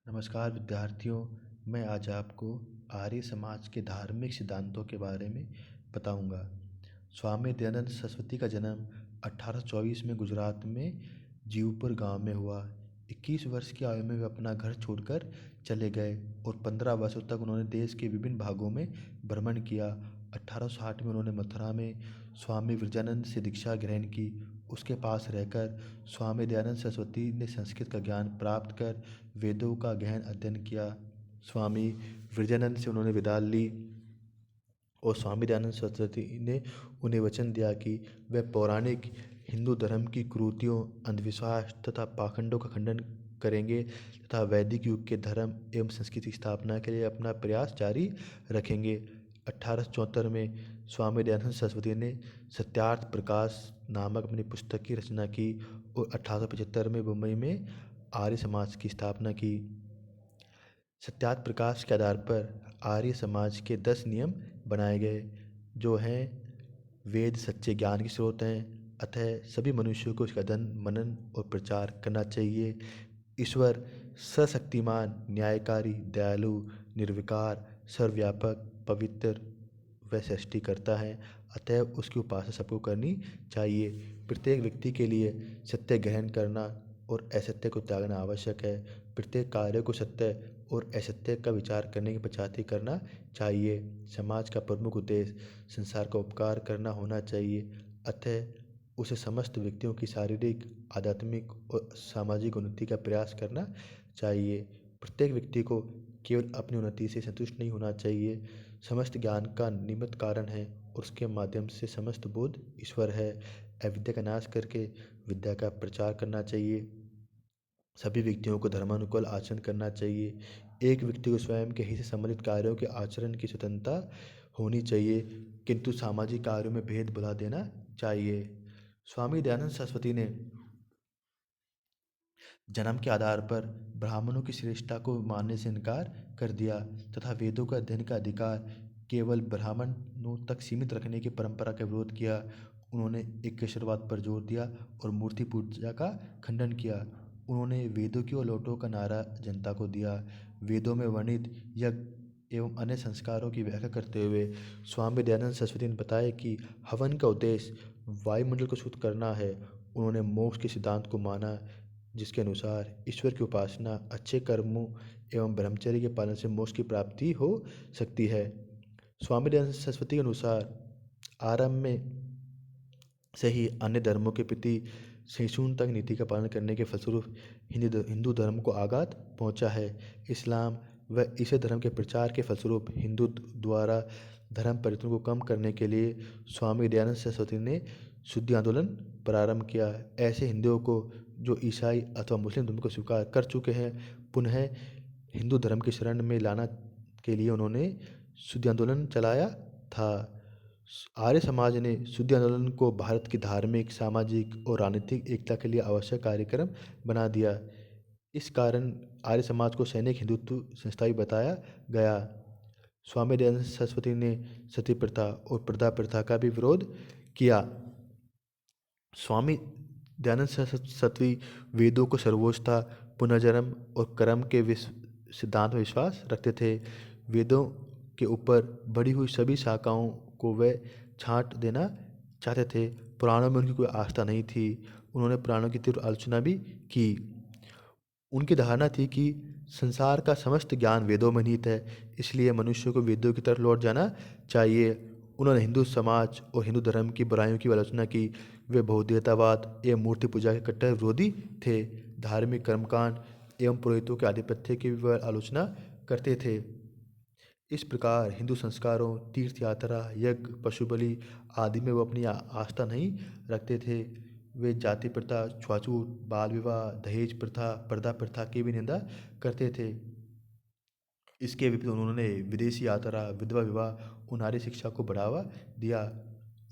नमस्कार विद्यार्थियों, मैं आज आपको आर्य समाज के धार्मिक सिद्धांतों के बारे में बताऊंगा। स्वामी दयानंद सरस्वती का जन्म 1824 में गुजरात में जीवपुर गांव में हुआ। 21 वर्ष की आयु में वे अपना घर छोड़कर चले गए और 15 वर्षों तक उन्होंने देश के विभिन्न भागों में भ्रमण किया। 1860 में उन्होंने मथुरा में स्वामी विरजानंद से दीक्षा ग्रहण की। उसके पास रहकर स्वामी दयानंद सरस्वती ने संस्कृत का ज्ञान प्राप्त कर वेदों का गहन अध्ययन किया। स्वामी विरजानंद से उन्होंने विदा ली और स्वामी दयानंद सरस्वती ने उन्हें वचन दिया कि वे पौराणिक हिंदू धर्म की कुरीतियों, अंधविश्वास तथा पाखंडों का खंडन करेंगे तथा वैदिक युग के धर्म एवं संस्कृति की स्थापना के लिए अपना प्रयास जारी रखेंगे। 1874 में स्वामी दयानंद सरस्वती ने सत्यार्थ प्रकाश नामक अपनी पुस्तक की रचना की और 1875 में मुंबई में आर्य समाज की स्थापना की। सत्यार्थ प्रकाश के आधार पर आर्य समाज के 10 नियम बनाए गए, जो हैं वेद सच्चे ज्ञान के स्रोत हैं, अतः सभी मनुष्यों को इसका अध्ययन, मनन और प्रचार करना चाहिए। ईश्वर सशक्तिमान, न्यायकारी, दयालु, निर्विकार, सर्वव्यापक, पवित्र व सृष्टि करता है, अतः उसकी उपासना सबको करनी चाहिए। प्रत्येक व्यक्ति के लिए सत्य ग्रहण करना और असत्य को त्यागना आवश्यक है। प्रत्येक कार्य को सत्य और असत्य का विचार करने के पश्चात ही करना चाहिए। समाज का प्रमुख उद्देश्य संसार का उपकार करना होना चाहिए, अतः उसे समस्त व्यक्तियों की शारीरिक, आध्यात्मिक और सामाजिक उन्नति का प्रयास करना चाहिए। प्रत्येक व्यक्ति को केवल अपनी उन्नति से संतुष्ट नहीं होना चाहिए। समस्त ज्ञान का निमित्त कारण है और उसके माध्यम से समस्त बोध ईश्वर है। अविद्या का नाश करके विद्या का प्रचार करना चाहिए। सभी व्यक्तियों को धर्मानुकूल आचरण करना चाहिए। एक व्यक्ति को स्वयं के हित से संबंधित कार्यों के आचरण की स्वतंत्रता होनी चाहिए, किंतु सामाजिक कार्यों में भेद भुला देना चाहिए। स्वामी दयानंद सरस्वती ने जन्म के आधार पर ब्राह्मणों की श्रेष्ठता को मानने से इनकार कर दिया तथा वेदों का अध्ययन का अधिकार केवल ब्राह्मणों तक सीमित रखने की परंपरा का विरोध किया। उन्होंने एकेश्वरवाद पर जोर दिया और मूर्ति पूजा का खंडन किया। उन्होंने वेदों की ओर लौटो का नारा जनता को दिया। वेदों में वर्णित यज्ञ एवं अन्य संस्कारों की व्याख्या करते हुए स्वामी दयानंद सरस्वती ने बताया कि हवन का उद्देश्य वायुमंडल को शुद्ध करना है। उन्होंने मोक्ष के सिद्धांत को माना, जिसके अनुसार ईश्वर की उपासना, अच्छे कर्मों एवं ब्रह्मचर्य के पालन से मोक्ष की प्राप्ति हो सकती है। स्वामी दयानंद सरस्वती के अनुसार आरंभ में से ही अन्य धर्मों के प्रति सहिष्णुता की नीति का पालन करने के फलस्वरूप हिंदू धर्म को आघात पहुंचा है। इस्लाम व ईसाई धर्म के प्रचार के फलस्वरूप हिंदू द्वारा धर्म परिवर्तन को कम करने के लिए स्वामी दयानंद सरस्वती ने शुद्धि आंदोलन प्रारंभ किया। ऐसे हिंदुओं को जो ईसाई अथवा मुस्लिम धर्म को स्वीकार कर चुके हैं, पुनः हिंदू धर्म की शरण में लाना के लिए उन्होंने शुद्धि आंदोलन चलाया था। आर्य समाज ने शुद्धि आंदोलन को भारत की धार्मिक, सामाजिक और राजनीतिक एकता के लिए आवश्यक कार्यक्रम बना दिया। इस कारण आर्य समाज को सैनिक हिंदुत्व संस्था भी बताया गया। स्वामी दयानंद सरस्वती ने सती प्रथा और प्रथा प्रथा का भी विरोध किया। स्वामी दयानंद सरस्वती वेदों को सर्वोच्चता, पुनर्जन्म और कर्म के सिद्धांत में विश्वास रखते थे। वेदों के ऊपर बढ़ी हुई सभी शाखाओं को वे छांट देना चाहते थे। पुराणों में उनकी कोई आस्था नहीं थी। उन्होंने पुराणों की तीव्र आलोचना भी की। उनकी धारणा थी कि संसार का समस्त ज्ञान वेदों में निहित है, इसलिए मनुष्य को वेदों की तरफ लौट जाना चाहिए। उन्होंने हिंदू समाज और हिंदू धर्म की बुराइयों की आलोचना की। वे बहुदेवतावाद एवं मूर्ति पूजा के कट्टर विरोधी थे। धार्मिक कर्मकांड एवं पुरोहितों के आधिपत्य की भी वह आलोचना करते थे। इस प्रकार हिंदू संस्कारों, तीर्थ यात्रा, यज्ञ, पशु बलि आदि में वो अपनी आस्था नहीं रखते थे। वे जाति प्रथा, छुआछूत, बाल विवाह, दहेज प्रथा, पर्दा प्रथा की भी निंदा करते थे। इसके विपरीत उन्होंने विदेशी यात्रा, विधवा विवाह और नारी शिक्षा को बढ़ावा दिया।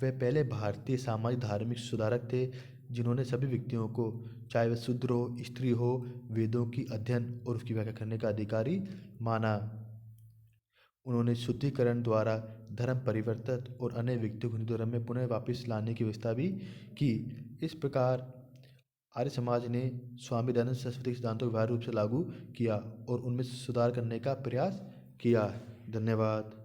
वे पहले भारतीय सामाजिक धार्मिक सुधारक थे, जिन्होंने सभी व्यक्तियों को, चाहे वे शूद्र हो, स्त्री हो, वेदों की अध्ययन और उसकी व्याख्या करने का अधिकारी माना। उन्होंने शुद्धिकरण द्वारा धर्म परिवर्तन और अन्य व्यक्तियों को हिंदू धर्म में पुनः वापस लाने की व्यवस्था भी की। इस प्रकार आर्य समाज ने स्वामी दयानंद सरस्वती के सिद्धांतों को व्यावहारिक रूप से लागू किया और उनमें सुधार करने का प्रयास किया। धन्यवाद।